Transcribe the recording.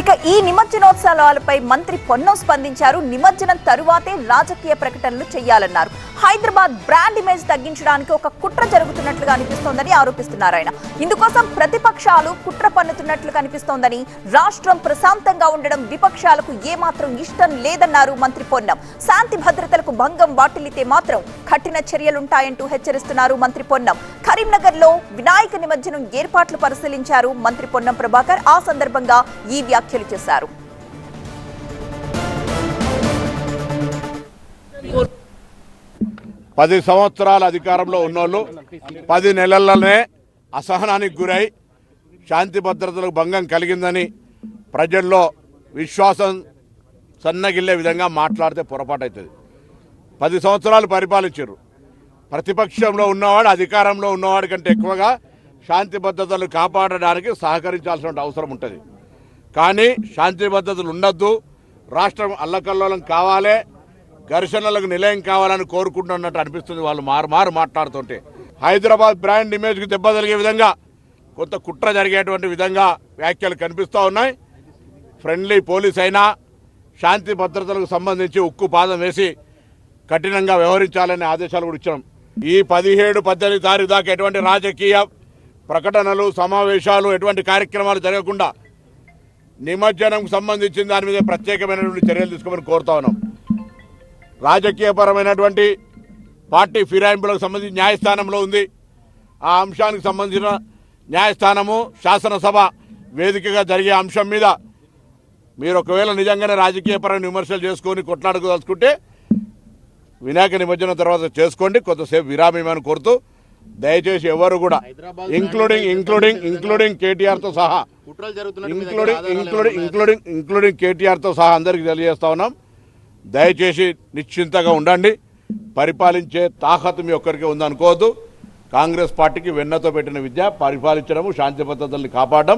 ఇక ఈ నిమజ్జనోత్సవాలపై మంత్రి పొన్నం స్పందించారు. నిమజ్జనం తరువాతే రాజకీయ ప్రకటనలు చేయాలన్నారు. హైదరాబాద్ బ్రాండ్ ఇమేజ్ తగ్గించడానికి ఒక కుట్ర జరుగుతున్నట్లుగా అనిపిస్తోందని ఆరోపిస్తున్నారు ఆయన. ఇందుకోసం ప్రతిపక్షాలు కుట్ర పన్నుతున్నట్లు కనిపిస్తోందని, రాష్ట్రం ప్రశాంతంగా ఉండడం విపక్షాలకు ఏమాత్రం ఇష్టం లేదన్నారు మంత్రి పొన్నం. శాంతి భద్రతలకు భంగం వాటిల్లితే మాత్రం కఠిన చర్యలుంటాయంటూ హెచ్చరిస్తున్నారు మంత్రి పొన్నం. కరీంనగర్ లో వినాయక నిమజ్జనం ఏర్పాట్లు పరిశీలించారు మంత్రి పొన్నం ప్రభాకర్. ఆ సందర్భంగా ఈ వ్యాఖ్యలు చేశారు. 10 సంవత్సరాల అధికారంలో ఉన్నోళ్ళు 10 నెలల్లోనే అసహనానికి గురై శాంతి భద్రతలకు భంగం కలిగిందని ప్రజల్లో విశ్వాసం సన్నగిల్లే విధంగా మాట్లాడితే పొరపాటు అవుతుంది. 10 సంవత్సరాలు పరిపాలించారు. ప్రతిపక్షంలో ఉన్నవాడు అధికారంలో ఉన్నవాడి కంటే ఎక్కువగా శాంతి భద్రతలు కాపాడడానికి సహకరించాల్సిన అవసరం ఉంటుంది. కానీ శాంతి భద్రతలు ఉండొద్దు, రాష్ట్రం అల్లకల్లోలం కావాలి, ఘర్షణలకు నిలయం కావాలని కోరుకుంటున్నట్టు అనిపిస్తుంది వాళ్ళు మారు మాట్లాడుతుంటే. హైదరాబాద్ బ్రాండ్ ఇమేజ్కి దెబ్బ తగిలే విధంగా కొంత కుట్ర జరిగేటువంటి విధంగా వ్యాఖ్యలు కనిపిస్తూ ఉన్నాయి. ఫ్రెండ్లీ పోలీస్ అయినా శాంతి భద్రతలకు సంబంధించి ఉక్కు పాదం వేసి కఠినంగా వ్యవహరించాలనే ఆదేశాలు కూడా ఇచ్చాం. ఈ 17-18 తారీఖు దాకా ఎటువంటి రాజకీయ ప్రకటనలు, సమావేశాలు, ఎటువంటి కార్యక్రమాలు జరగకుండా నిమజ్జనంకు సంబంధించిన దాని మీద ప్రత్యేకమైనటువంటి చర్యలు తీసుకోమని కోరుతా ఉన్నాం. రాజకీయపరమైనటువంటి పార్టీ ఫిరాయింపులకు సంబంధించి న్యాయస్థానంలో ఉంది. ఆ అంశానికి సంబంధించిన న్యాయస్థానము శాసనసభ వేదికగా జరిగే అంశం మీద మీరు ఒకవేళ నిజంగానే రాజకీయపరమైన విమర్శలు చేసుకొని కొట్లాడుకోదలుచుకుంటే వినాయక నిమజ్జనం తర్వాత చేసుకోండి, కొంతసేపు విరామమని కోరుతూ దయచేసి ఎవరు కూడా ఇంక్లూడింగ్ కేటీఆర్తో సహా ఇంక్లూడింగ్ కేటీఆర్తో సహా అందరికీ తెలియజేస్తా ఉన్నాం. దయచేసి నిశ్చింతగా ఉండండి. పరిపాలించే తాకత్ మీ ఒక్కరికే ఉందనుకోవద్దు. కాంగ్రెస్ పార్టీకి వెన్నతో పెట్టిన విద్య పరిపాలించడము, శాంతి భద్రతల్ని కాపాడడం